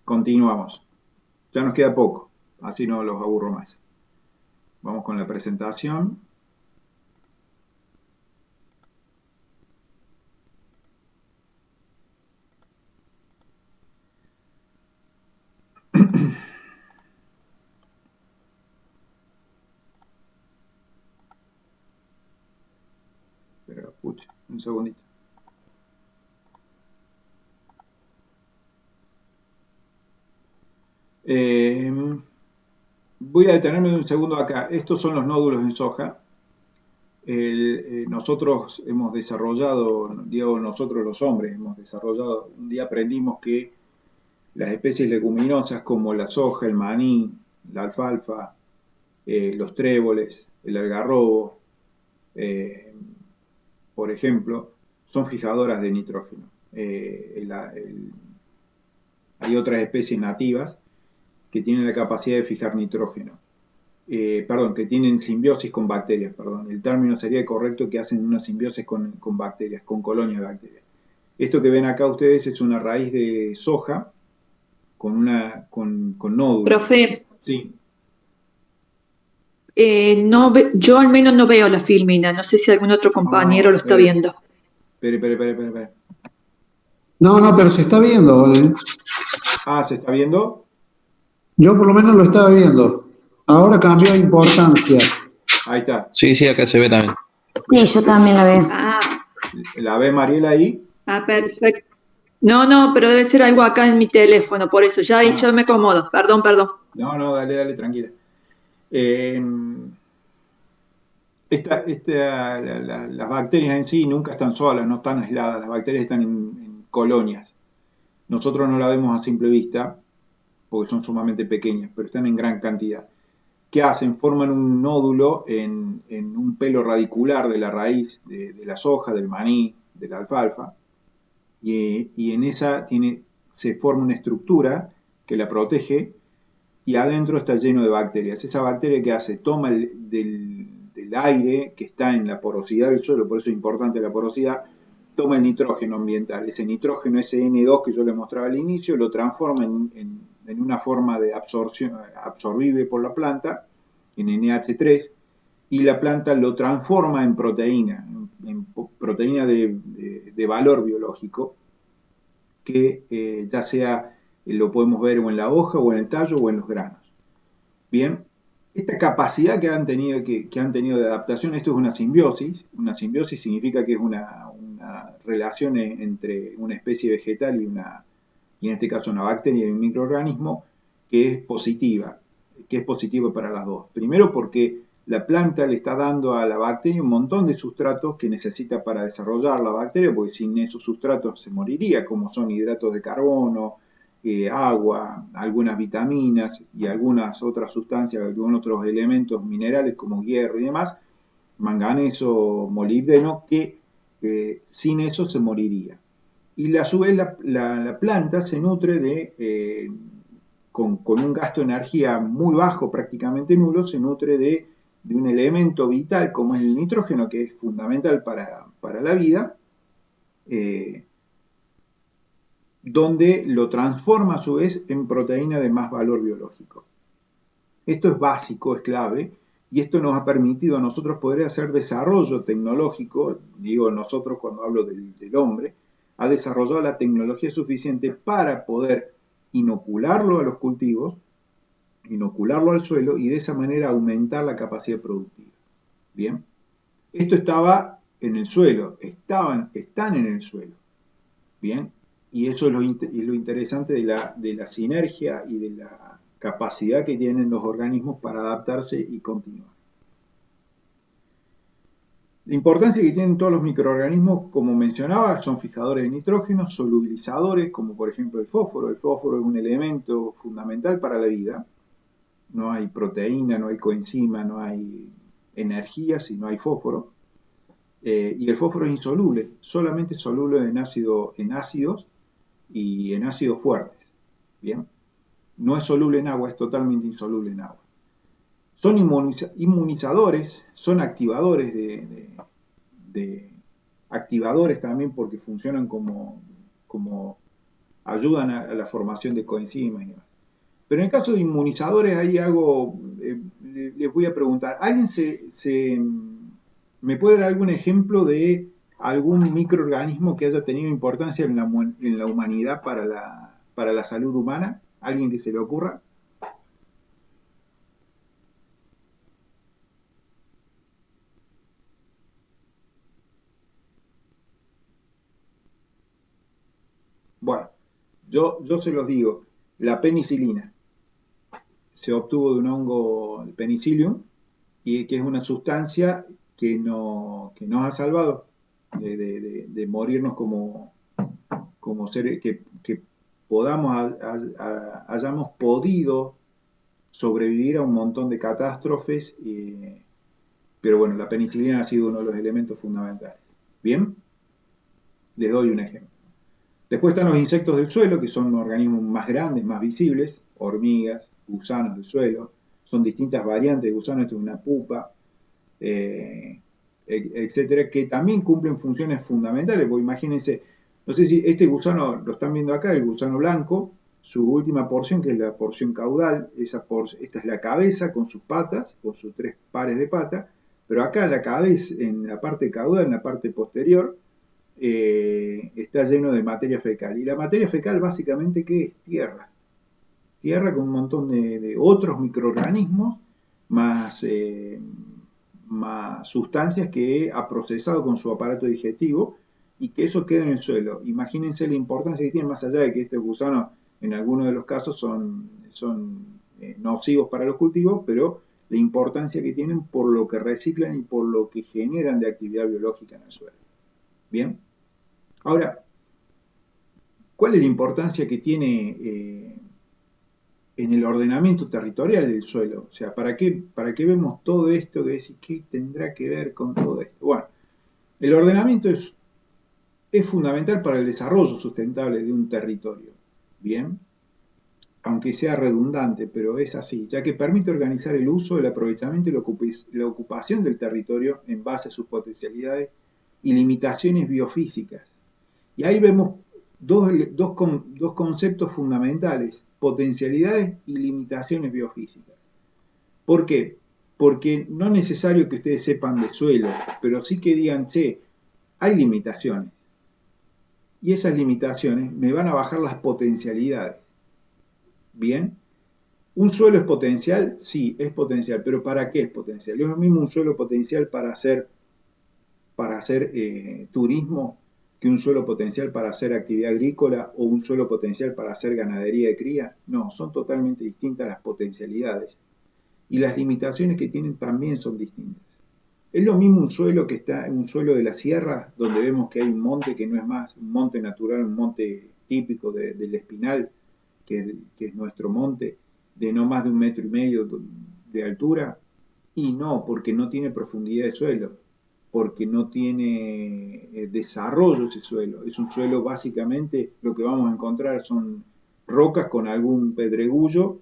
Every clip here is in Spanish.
Continuamos. Ya nos queda poco, así no los aburro más. Vamos con la presentación. Pero, pucha, un segundito. Voy a detenerme un segundo acá. Estos son los nódulos en soja. Nosotros hemos desarrollado, digo nosotros los hombres, hemos desarrollado, un día aprendimos que las especies leguminosas como la soja, el maní, la alfalfa, los tréboles, el algarrobo, eh, por ejemplo, son fijadoras de nitrógeno. Hay otras especies nativas que tienen la capacidad de fijar nitrógeno. Perdón, que tienen simbiosis con bacterias, perdón. El término sería correcto que hacen una simbiosis con bacterias, con colonias de bacterias. Esto que ven acá ustedes es una raíz de soja con nódulos. Profe, Sí. no yo al menos no veo la filmina, no sé si algún otro Ah, compañero lo está viendo. espere. No, no, pero se está viendo. Ah, ¿se está viendo? Yo por lo menos lo estaba viendo. Ahora cambió de importancia. Ahí está. Sí, sí, acá se ve también. Sí, yo también la veo. ¿La ve Mariela ahí? Perfecto. No, pero debe ser algo acá en mi teléfono, por eso ya, Ah, ya me acomodo. Perdón. no, dale, tranquila. Las bacterias en sí nunca están solas, no están aisladas, las bacterias están en colonias. Nosotros no la vemos a simple vista porque son sumamente pequeñas, pero están en gran cantidad. ¿Qué hacen? Forman un nódulo en un pelo radicular de la raíz de la soja, del maní, de la alfalfa, y en esa se forma una estructura que la protege y adentro está lleno de bacterias. Esa bacteria que hace, toma del aire que está en la porosidad del suelo, por eso es importante la porosidad, toma el nitrógeno ambiental. Ese nitrógeno, ese N2 que yo les mostraba al inicio, lo transforma en una forma de absorción absorbible por la planta, en NH3, y la planta lo transforma en proteína, en proteína de valor biológico, que ya sea lo podemos ver o en la hoja o en el tallo o en los granos. Bien, esta capacidad que han tenido de adaptación, esto es una simbiosis significa que es una relación entre una especie vegetal y en este caso una bacteria y un microorganismo que es positiva para las dos. Primero porque la planta le está dando a la bacteria un montón de sustratos que necesita para desarrollar la bacteria, porque sin esos sustratos se moriría, como son hidratos de carbono, agua, algunas vitaminas y algunas otras sustancias, algunos otros elementos minerales como hierro y demás, manganeso, molibdeno, que sin eso se moriría. Y a su vez la planta se nutre con un gasto de energía muy bajo, prácticamente nulo, se nutre de un elemento vital como es el nitrógeno, que es fundamental para la vida, eh, donde lo transforma a su vez en proteína de más valor biológico. Esto es básico, es clave, y esto nos ha permitido a nosotros poder hacer desarrollo tecnológico, digo nosotros cuando hablo del hombre, ha desarrollado la tecnología suficiente para poder inocularlo a los cultivos, inocularlo al suelo y de esa manera aumentar la capacidad productiva. Bien, esto estaba en el suelo, están en el suelo. Bien, y eso es lo interesante de la sinergia y de la capacidad que tienen los organismos para adaptarse y continuar. La importancia que tienen todos los microorganismos, como mencionaba, son fijadores de nitrógeno, solubilizadores, como por ejemplo el fósforo. El fósforo es un elemento fundamental para la vida. No hay proteína, no hay coenzima, no hay energía si no hay fósforo. Y el fósforo es insoluble, solamente soluble en ácidos y en ácidos fuertes. Bien, no es soluble en agua, es totalmente insoluble en agua. Son inmunizadores, son activadores activadores también porque funcionan como ayudan a la formación de coenzimas y demás. Pero en el caso de inmunizadores hay algo, les voy a preguntar, ¿alguien me puede dar algún ejemplo de algún microorganismo que haya tenido importancia en la humanidad para la salud humana? ¿Alguien que se le ocurra? Bueno, yo se los digo, la penicilina se obtuvo de un hongo, el Penicillium, y que es una sustancia que nos ha salvado de morirnos como seres, que hayamos podido sobrevivir a un montón de catástrofes, pero bueno, la penicilina ha sido uno de los elementos fundamentales. Bien, les doy un ejemplo. Después están los insectos del suelo, que son organismos más grandes, más visibles, hormigas, gusanos del suelo, son distintas variantes de gusano, esto es una pupa, etcétera, que también cumplen funciones fundamentales, porque imagínense, no sé si este gusano lo están viendo acá, el gusano blanco, su última porción, que es la porción caudal, esta es la cabeza con sus patas, con sus 3 pares de patas, pero acá en la cabeza, en la parte caudal, en la parte posterior, está lleno de materia fecal. Y la materia fecal básicamente, ¿qué es? Tierra. Tierra con un montón de otros microorganismos, más sustancias que ha procesado con su aparato digestivo y que eso queda en el suelo. Imagínense la importancia que tiene, más allá de que estos gusanos en algunos de los casos son nocivos para los cultivos, pero la importancia que tienen por lo que reciclan y por lo que generan de actividad biológica en el suelo. Bien. Ahora, ¿cuál es la importancia que tiene en el ordenamiento territorial del suelo? O sea, ¿para qué vemos todo esto? ¿Qué tendrá que ver con todo esto? Bueno, el ordenamiento es fundamental para el desarrollo sustentable de un territorio. Bien, aunque sea redundante, pero es así, ya que permite organizar el uso, el aprovechamiento y la ocupación del territorio en base a sus potencialidades y limitaciones biofísicas. Y ahí vemos dos conceptos fundamentales, potencialidades y limitaciones biofísicas. ¿Por qué? Porque no es necesario que ustedes sepan de suelo, pero sí que digan, che, hay limitaciones. Y esas limitaciones me van a bajar las potencialidades. ¿Bien? ¿Un suelo es potencial? Sí, es potencial, pero ¿para qué es potencial? Es lo mismo un suelo potencial para hacer turismo que un suelo potencial para hacer actividad agrícola o un suelo potencial para hacer ganadería de cría. No, son totalmente distintas las potencialidades. Y las limitaciones que tienen también son distintas. Es lo mismo un suelo que está en un suelo de la sierra, donde vemos que hay un monte que no es más un monte natural, un monte típico del Espinal, que es nuestro monte, de no más de 1,5 metros de altura. Y no, porque no tiene profundidad de suelo, porque no tiene desarrollo ese suelo. Es un suelo básicamente, lo que vamos a encontrar son rocas con algún pedregullo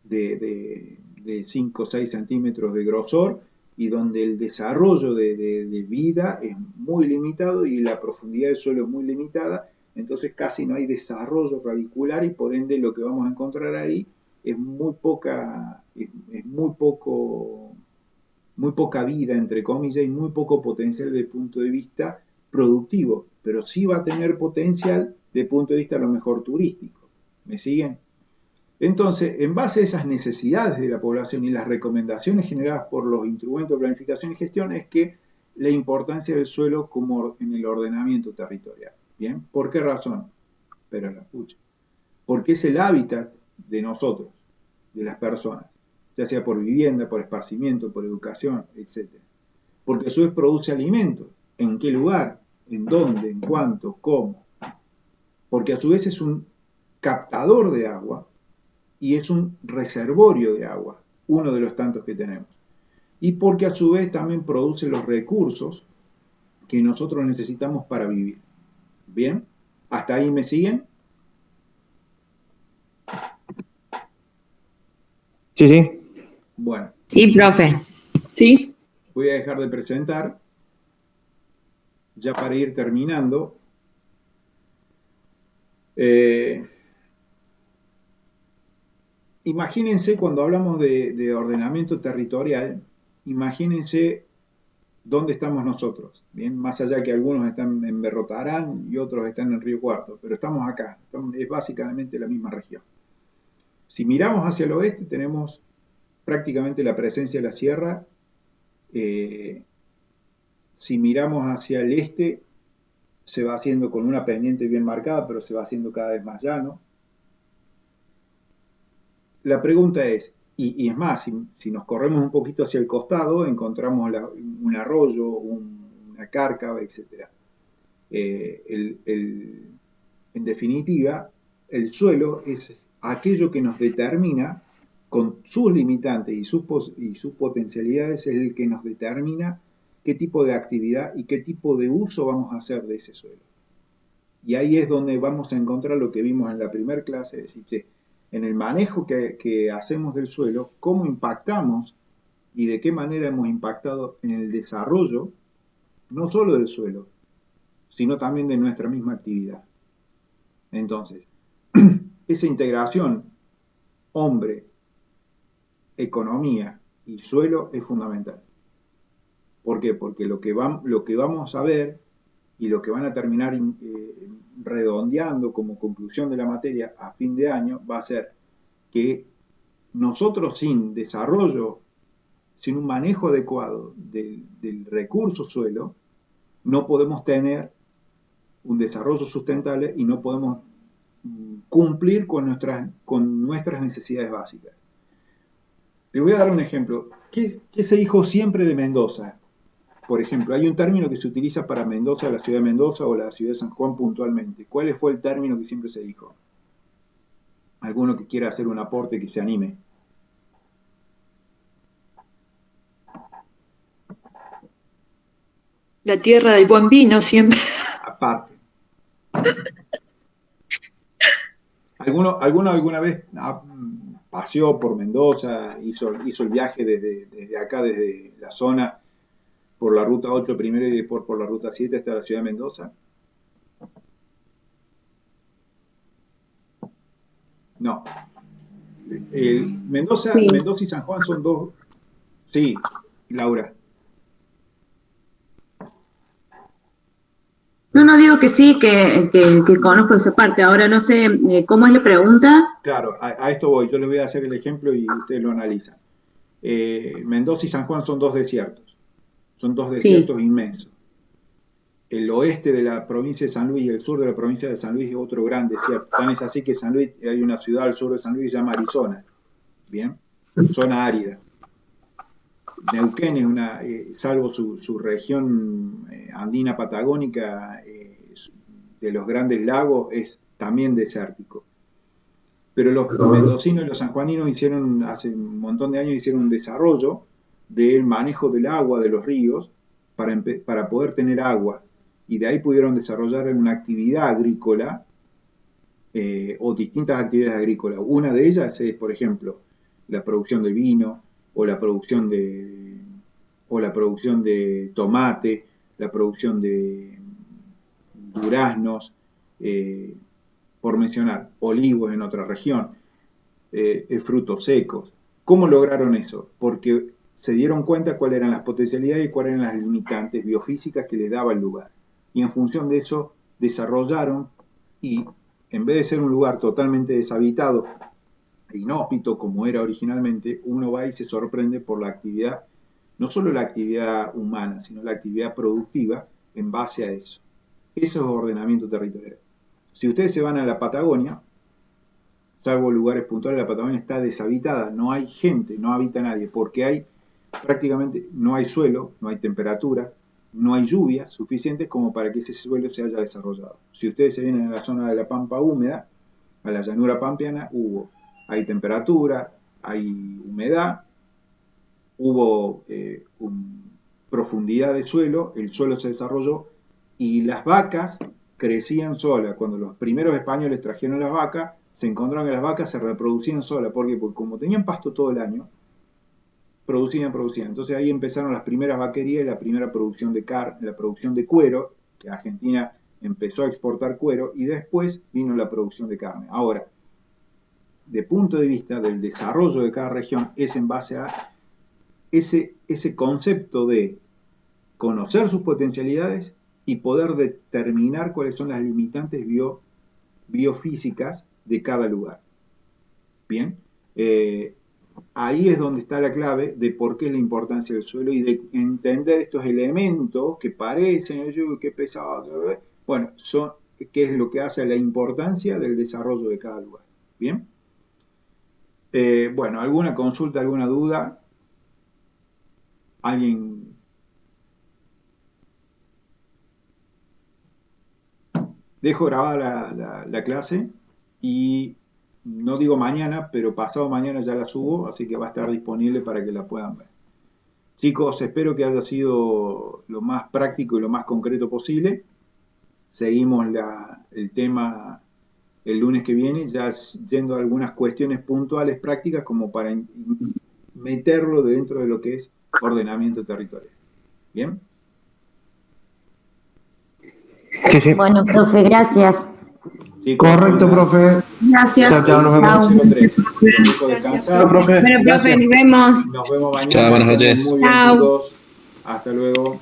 de 5 o 6 centímetros de grosor y donde el desarrollo de vida es muy limitado y la profundidad del suelo es muy limitada, entonces casi no hay desarrollo radicular y por ende lo que vamos a encontrar ahí es muy poca vida, entre comillas, y muy poco potencial desde el punto de vista productivo, pero sí va a tener potencial desde el punto de vista a lo mejor turístico. ¿Me siguen? Entonces, en base a esas necesidades de la población y las recomendaciones generadas por los instrumentos de planificación y gestión es que la importancia del suelo como en el ordenamiento territorial. ¿Bien? ¿Por qué razón? Pero la escucha. Porque es el hábitat de nosotros, de las personas, ya sea por vivienda, por esparcimiento, por educación, etc. Porque a su vez produce alimentos. ¿En qué lugar? ¿En dónde? ¿En cuánto? ¿Cómo? Porque a su vez es un captador de agua y es un reservorio de agua, uno de los tantos que tenemos. Y porque a su vez también produce los recursos que nosotros necesitamos para vivir. ¿Bien? ¿Hasta ahí me siguen? Sí, sí. Bueno. Sí, profe. ¿Sí? Voy a dejar de presentar, ya para ir terminando. Eh, Imagínense cuando hablamos de ordenamiento territorial, imagínense dónde estamos nosotros, bien, más allá que algunos están en Berrotarán y otros están en Río Cuarto, pero estamos acá, es básicamente la misma región. Si miramos hacia el oeste tenemos prácticamente la presencia de la sierra. Si miramos hacia el este se va haciendo con una pendiente bien marcada, pero se va haciendo cada vez más llano. La pregunta es, y es más, si nos corremos un poquito hacia el costado, encontramos un arroyo, una cárcava, etc. En definitiva, el suelo es aquello que nos determina, con sus limitantes y sus potencialidades, es el que nos determina qué tipo de actividad y qué tipo de uso vamos a hacer de ese suelo. Y ahí es donde vamos a encontrar lo que vimos en la primera clase, es decir, che, en el manejo que hacemos del suelo, cómo impactamos y de qué manera hemos impactado en el desarrollo, no solo del suelo, sino también de nuestra misma actividad. Entonces, esa integración hombre, economía y suelo es fundamental. ¿Por qué? Porque lo que vamos a ver y lo que van a terminar redondeando como conclusión de la materia a fin de año va a ser que nosotros sin desarrollo, sin un manejo adecuado del recurso suelo, no podemos tener un desarrollo sustentable y no podemos cumplir con nuestras necesidades básicas. Le voy a dar un ejemplo. ¿Qué se dijo siempre de Mendoza? Por ejemplo, hay un término que se utiliza para Mendoza, la ciudad de Mendoza o la ciudad de San Juan puntualmente. ¿Cuál fue el término que siempre se dijo? ¿Alguno que quiera hacer un aporte que se anime? La tierra del buen vino siempre. Aparte. ¿Alguno alguna vez paseó por Mendoza, hizo el viaje desde acá, desde la zona, por la ruta 8 primero y después por la ruta 7 hasta la ciudad de Mendoza? No. Mendoza, Sí. Mendoza y San Juan son dos. Sí, Laura. No digo que sí, que conozco esa parte. Ahora no sé cómo es la pregunta. Claro, a esto voy. Yo les voy a hacer el ejemplo y ustedes lo analizan. Mendoza y San Juan son dos desiertos. Son dos desiertos Sí. inmensos. El oeste de la provincia de San Luis y el sur de la provincia de San Luis es otro gran desierto. Tan es así que San Luis, hay una ciudad al sur de San Luis que se llama Arizona. Bien, zona árida. Neuquén es salvo su región andina patagónica, de los grandes lagos, es también desértico. Pero los mendocinos y los sanjuaninos hace un montón de años hicieron un desarrollo del manejo del agua de los ríos para poder tener agua. Y de ahí pudieron desarrollar una actividad agrícola o distintas actividades agrícolas. Una de ellas es, por ejemplo, la producción de vino o la producción de tomate, la producción de duraznos, por mencionar, olivos en otra región, frutos secos. ¿Cómo lograron eso? Porque se dieron cuenta cuáles eran las potencialidades y cuáles eran las limitantes biofísicas que les daba el lugar. Y en función de eso desarrollaron, y en vez de ser un lugar totalmente deshabitado, inhóspito como era originalmente, uno va y se sorprende por la actividad, no solo la actividad humana, sino la actividad productiva en base a eso. Eso es ordenamiento territorial. Si ustedes se van a la Patagonia, salvo lugares puntuales, la Patagonia está deshabitada, no hay gente, no habita nadie, porque prácticamente no hay suelo, no hay temperatura, no hay lluvias suficientes como para que ese suelo se haya desarrollado. Si ustedes se vienen a la zona de la pampa húmeda, a la llanura pampeana, hay temperatura, hay humedad, hubo profundidad de suelo, el suelo se desarrolló y las vacas crecían solas. Cuando los primeros españoles trajeron las vacas, se encontraron que las vacas se reproducían solas. ¿Por qué? Porque como tenían pasto todo el año, producían. Entonces ahí empezaron las primeras vaquerías y la primera producción de carne, la producción de cuero, que Argentina empezó a exportar cuero y después vino la producción de carne. Ahora, de punto de vista del desarrollo de cada región, es en base a ese concepto de conocer sus potencialidades y poder determinar cuáles son las limitantes biofísicas de cada lugar. Bien, ahí es donde está la clave de por qué es la importancia del suelo y de entender estos elementos que parecen, que pesado, bueno, qué es lo que hace a la importancia del desarrollo de cada lugar. Bien, bueno, ¿alguna consulta, alguna duda? ¿Alguien? Dejo grabada la clase y no digo mañana, pero pasado mañana ya la subo, así que va a estar disponible para que la puedan ver. Chicos, espero que haya sido lo más práctico y lo más concreto posible. Seguimos el tema el lunes que viene, ya yendo a algunas cuestiones puntuales prácticas como para meterlo dentro de lo que es ordenamiento territorial. ¿Bien? Sí, sí. Bueno, profe, gracias. Chicos, Correcto, profe. Gracias. Chao, nos vemos. Descansar. Bueno, profe, nos vemos. Nos vemos mañana. Chao, buenas noches. Muy bien, Chao. chicos. Hasta luego.